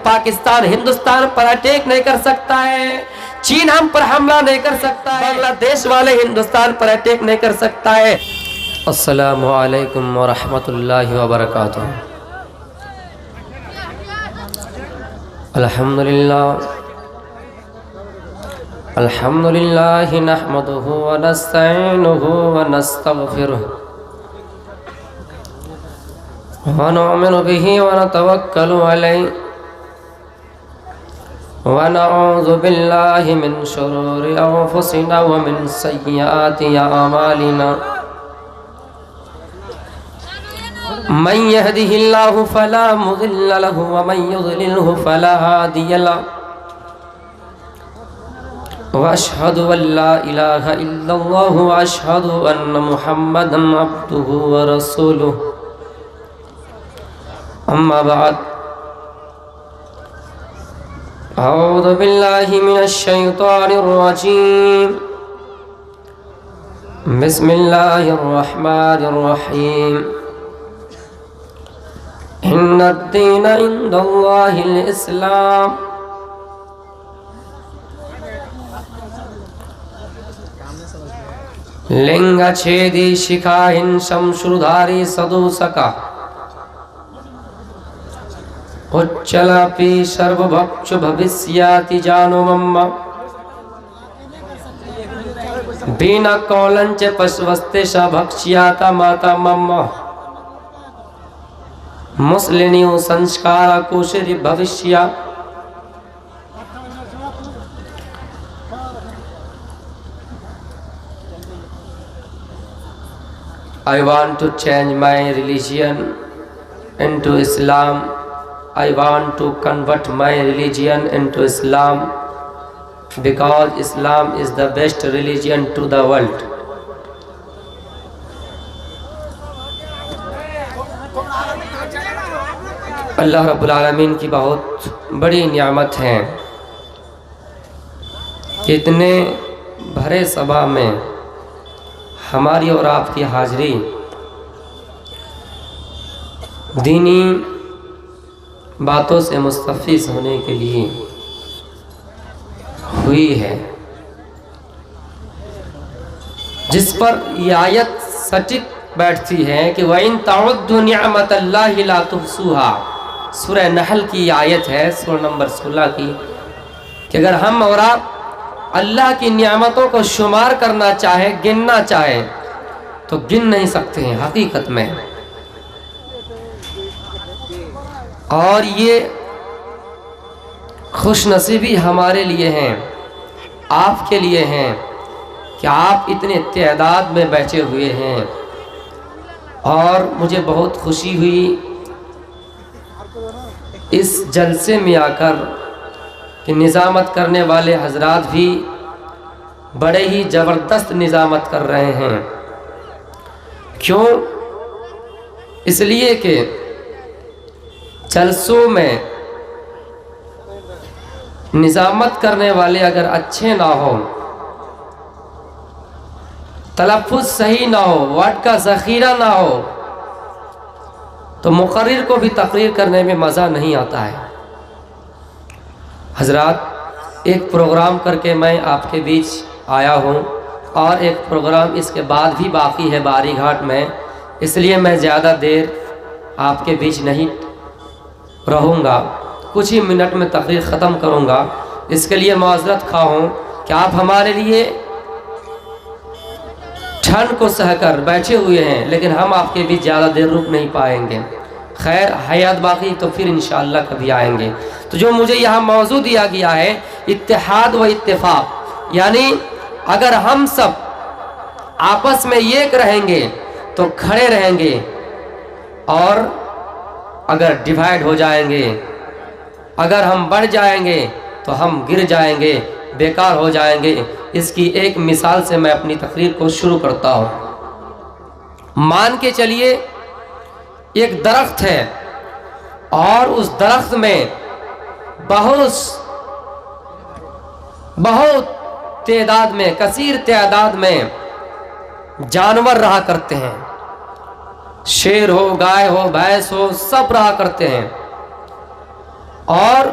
پاکستان ہندوستان پر attack نہیں کر سکتا ہے، چین ہم پر حملہ نہیں کر سکتا ہے، بنگلہ دیش والے ہندوستان پر اٹیک نہیں کر سکتا ہے۔ السلام علیکم ورحمۃ اللہ وبرکاتہ۔ الحمدللہ نحمدہ ونستعینہ ونستغفرہ ونؤمن بہ ونتوکل علیہ ونعوذ باللہ من شرور انفسنا ومن سیئات اعمالنا من يهده الله فلا مضل له ومن يضلله فلا هادي له واشهد ان لا اله الا الله واشهد ان محمدا عبده ورسوله اما بعد اعوذ بالله من الشيطان الرجيم بسم الله الرحمن الرحيم ان الدین عند اللہ الاسلام لنگ چھیدی شکاہن شمشردھاری سدوسکا اچلاپی شرو بھکچ بھوسیاتی جانو مما بینا کولنچ پشوستے شا بھکشیاتا ماتا مما مسلنیو سنسکارا کوشری بھوشیا I want to change my religion into Islam. I want to convert my religion into Islam because Islam is the best religion to the world. اللہ رب العالمین کی بہت بڑی نعمت ہے کہ اتنے بھرے صبا میں ہماری اور آپ کی حاضری دینی باتوں سے مستفیض ہونے کے لیے ہوئی ہے، جس پر یہ آیت سٹک بیٹھتی ہے کہ وَإِن تَعُدُّوا نِعْمَةَ اللَّهِ لَا تُحْصُوهَا۔ سورہ نحل کی آیت ہے، سورہ نمبر 16 کی، کہ اگر ہم اور آپ اللہ کی نعمتوں کو شمار کرنا چاہیں، گننا چاہیں تو گن نہیں سکتے ہیں حقیقت میں۔ اور یہ خوش نصیبی ہمارے لیے ہیں، آپ کے لیے ہیں کہ آپ اتنے تعداد میں بیٹھے ہوئے ہیں، اور مجھے بہت خوشی ہوئی اس جلسے میں آ کر کہ نظامت کرنے والے حضرات بھی بڑے ہی زبردست نظامت کر رہے ہیں۔ کیوں؟ اس لیے کہ جلسوں میں نظامت کرنے والے اگر اچھے نہ ہوں، تلفظ صحیح نہ ہو، ورڈ کا ذخیرہ نہ ہو، تو مقرر کو بھی تقریر کرنے میں مزہ نہیں آتا ہے۔ حضرات، ایک پروگرام کر کے میں آپ کے بیچ آیا ہوں، اور ایک پروگرام اس کے بعد بھی باقی ہے باری گھاٹ میں، اس لیے میں زیادہ دیر آپ کے بیچ نہیں رہوں گا، کچھ ہی منٹ میں تقریر ختم کروں گا۔ اس کے لیے معذرت خواہ ہوں کہ آپ ہمارے لیے ٹھنڈ کو سہ کر بیٹھے ہوئے ہیں، لیکن ہم آپ کے بیچ زیادہ دیر رک نہیں پائیں گے۔ خیر، حیات باقی تو پھر انشاءاللہ کبھی آئیں گے۔ تو جو مجھے یہاں موضوع دیا گیا ہے، اتحاد و اتفاق، یعنی اگر ہم سب آپس میں ایک رہیں گے تو کھڑے رہیں گے، اور اگر ڈیوائیڈ ہو جائیں گے، اگر ہم بڑھ جائیں گے تو ہم گر جائیں گے، بیکار ہو جائیں گے۔ اس کی ایک مثال سے میں اپنی تقریر کو شروع کرتا ہوں۔ مان کے چلیے ایک درخت ہے، اور اس درخت میں بہت تعداد میں، کثیر تعداد میں جانور رہا کرتے ہیں، شیر ہو، گائے ہو، بھینس ہو، سب رہا کرتے ہیں۔ اور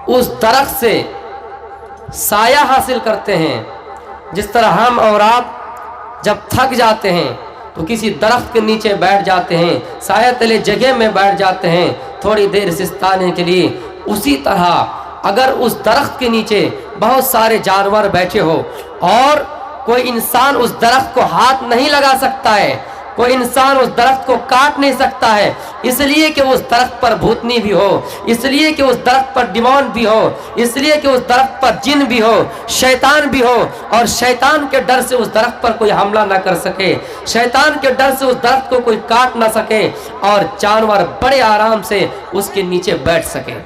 उस दरख्त से साया हासिल करते हैं। जिस तरह हम और आप जब थक जाते हैं तो किसी दरख्त के नीचे बैठ जाते हैं, साया तले जगह में बैठ जाते हैं थोड़ी देर सिस्ताने के लिए, उसी तरह अगर उस दरख्त के नीचे बहुत सारे जानवर बैठे हो और कोई इंसान उस दरख्त को हाथ नहीं लगा सकता है, कोई इंसान उस दरख्त को काट नहीं सकता है, इसलिए कि उस दरख्त पर भूतनी भी हो, इसलिए कि उस दरख्त पर डिमोन भी हो, इसलिए कि उस दरख्त पर जिन भी हो, शैतान भी हो, और शैतान के डर से उस दरख्त पर कोई हमला ना कर सके, शैतान के डर से उस दरख्त को कोई काट ना सके, और जानवर बड़े आराम से उसके नीचे बैठ सके।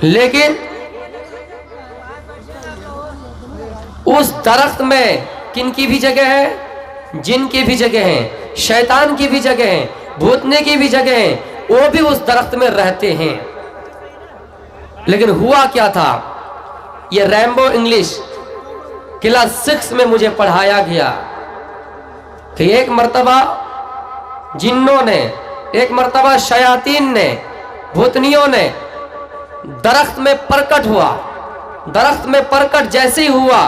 लेकिन उस दरख्त में किन की भी जगह है? जिन की भी जगह है, शैतान की भी जगह है, भूतने की भी जगह है, वो भी उस दरख्त में रहते हैं। लेकिन हुआ क्या था, ये रैम्बो इंग्लिश क्लास 6 में मुझे पढ़ाया गया कि एक मर्तबा जिन्नों ने, एक मर्तबा शयातीन ने, भूतनियों ने दरख्त में प्रकट हुआ। दरख्त में प्रकट जैसे ही हुआ,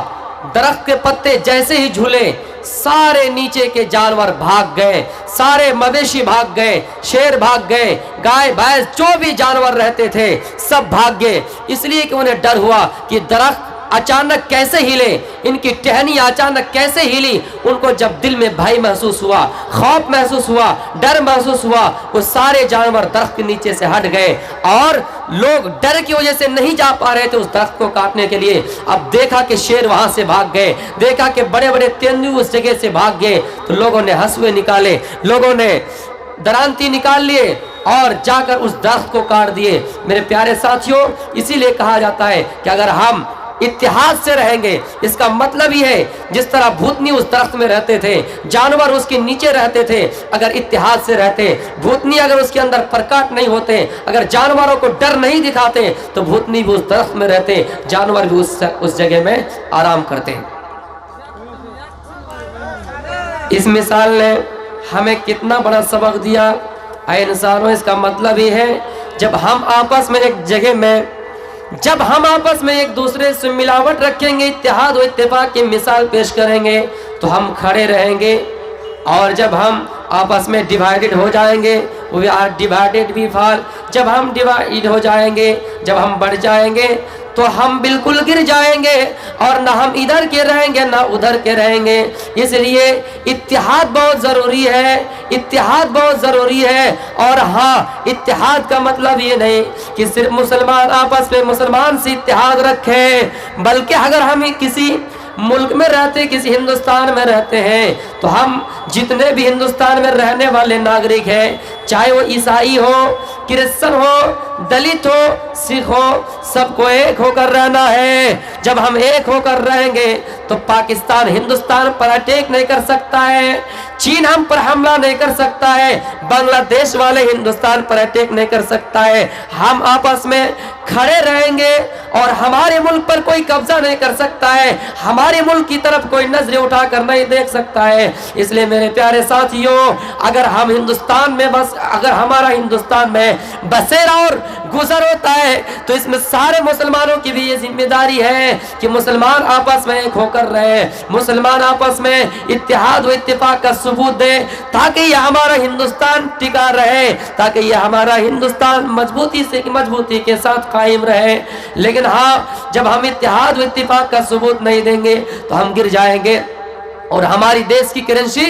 दरख्त के पत्ते जैसे ही झूले, सारे नीचे के जानवर भाग गए, सारे मवेशी भाग गए, शेर भाग गए, गाय भैंस जो भी जानवर रहते थे सब भाग गए, इसलिए कि उन्हें डर हुआ कि दरख्त अचानक कैसे हिले, इनकी टहनी अचानक कैसे हिली। उनको जब दिल में भय महसूस हुआ, खौफ महसूस हुआ, डर महसूस हुआ, वो सारे जानवर दरख्त के नीचे से हट गए और लोग डर की वजह से नहीं जा पा रहे थे उस दरख्त को काटने के लिए। अब देखा कि शेर वहां से भाग गए, देखा कि बड़े बड़े तेंदुए उस जगह से भाग गए, तो लोगों ने हंसुए निकाले, लोगों ने दरांती निकाल लिए और जाकर उस दरख्त को काट दिए। मेरे प्यारे साथियों, इसीलिए कहा जाता है कि अगर हम इत्तेहाद से रहेंगे, इसका मतलब ही है जिस तरह भूतनी उस दरख्त में रहते थे, जानवर उसके नीचे रहते थे, अगर इत्तेहाद से रहते, भूतनी अगर उसके अंदर प्रकट नहीं होते, अगर जानवरों को डर नहीं दिखाते, तो भूतनी भी उस दरख्त में रहते, जानवर भी उस जगह में आराम करते। इस मिसाल ने हमें कितना बड़ा सबक दिया। ऐ इंसानों, इसका मतलब ये है जब हम आपस में एक जगह में, जब हम आपस में एक दूसरे से मिलावट रखेंगे, इत्तेहाद और इत्तेफाक की मिसाल पेश करेंगे, तो हम खड़े रहेंगे। और जब हम आपस में डिवाइडेड हो जाएंगे, we are divided we fall, जब हम डिवाइड हो जाएंगे, जब हम बढ़ जाएंगे, तो हम बिल्कुल गिर जाएंगे और ना हम इधर के रहेंगे ना उधर के रहेंगे। इसलिए इत्तेहाद बहुत ज़रूरी है, इत्तेहाद बहुत ज़रूरी है। और हाँ, इत्तेहाद का मतलब ये नहीं कि सिर्फ मुसलमान आपस में मुसलमान से इत्तेहाद रखें, बल्कि अगर हम किसी मुल्क में रहते, किसी हिंदुस्तान में रहते हैं, तो हम जितने भी हिंदुस्तान में रहने वाले नागरिक हैं, चाहे वो ईसाई हो, क्रिश्चन हो, दलित हो, सिख हो, सबको एक होकर रहना है। जब हम एक होकर रहेंगे तो पाकिस्तान हिंदुस्तान पर अटैक नहीं कर सकता है, चीन हम पर हमला नहीं कर सकता है, बांग्लादेश वाले हिंदुस्तान पर अटैक नहीं कर सकता है। हम आपस में खड़े रहेंगे और हमारे मुल्क पर कोई कब्जा नहीं कर सकता है, हमारे मुल्क की तरफ कोई नजरें उठाकर नहीं देख सकता है। इसलिए मेरे प्यारे साथियों, अगर हम हिंदुस्तान में बस, अगर हमारा हिंदुस्तान में बसेरा और गुजर होता है, तो इसमें सारे मुसलमानों की भी ये जिम्मेदारी है कि मुसलमान आपस में एक होकर रहे, मुसलमान आपस में इत्तेहाद व इत्तेफाक का सबूत दे, ताकि ये हमारा हिंदुस्तान टिका रहे, ताकि ये हमारा हिंदुस्तान मजबूती के साथ कायम रहे। लेकिन हाँ, जब हम इत्तेहाद व इत्तेफाक का सबूत नहीं देंगे तो हम गिर जाएंगे और हमारी देश की करेंसी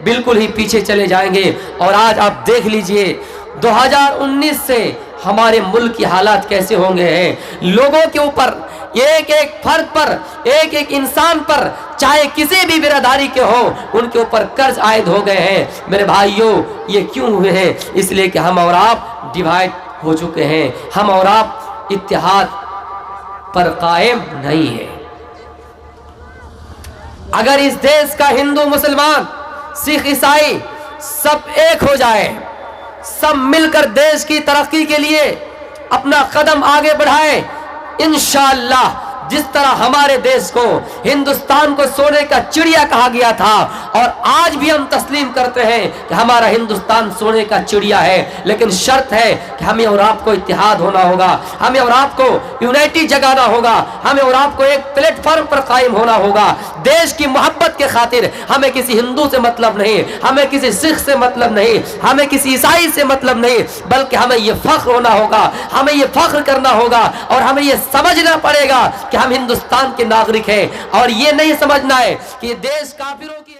बिल्कुल ही पीछे चले जाएंगे। और आज आप देख लीजिए 2019 से हमारे मुल्क की हालात कैसे होंगे हैं। लोगों के ऊपर, एक एक फर्द पर, एक एक इंसान पर, चाहे किसी भी बिरादरी के हो, उनके ऊपर कर्ज आयद हो गए हैं। मेरे भाइयों, ये क्यों हुए हैं? इसलिए कि हम और आप डिवाइड हो चुके हैं, हम और आप इत्तेहाद पर कायम नहीं है। अगर इस देश का हिंदू, मुसलमान, सिख, ईसाई सब एक हो जाए, सब मिलकर देश की तरक्की के लिए अपना कदम आगे बढ़ाए, इंशाअल्लाह جس طرح ہمارے دیش کو ہندوستان کو سونے کا چڑیا کہا گیا تھا، اور آج بھی ہم تسلیم کرتے ہیں کہ ہمارا ہندوستان سونے کا چڑیا ہے، لیکن شرط ہے کہ ہمیں اور آپ کو اتحاد ہونا ہوگا، ہمیں اور آپ کو یونائٹی جگانا ہوگا، ہمیں اور آپ کو ایک پلیٹ فارم پر قائم ہونا ہوگا۔ دیش کی محبت کے خاطر ہمیں کسی ہندو سے مطلب نہیں، ہمیں کسی سکھ سے مطلب نہیں، ہمیں کسی عیسائی سے مطلب نہیں، بلکہ ہمیں یہ فخر ہونا ہوگا، ہمیں یہ فخر کرنا ہوگا، اور ہمیں یہ سمجھنا پڑے گا کہ ہم ہندوستان کے ناگرک ہیں، اور یہ نہیں سمجھنا ہے کہ یہ دیش کافروں کی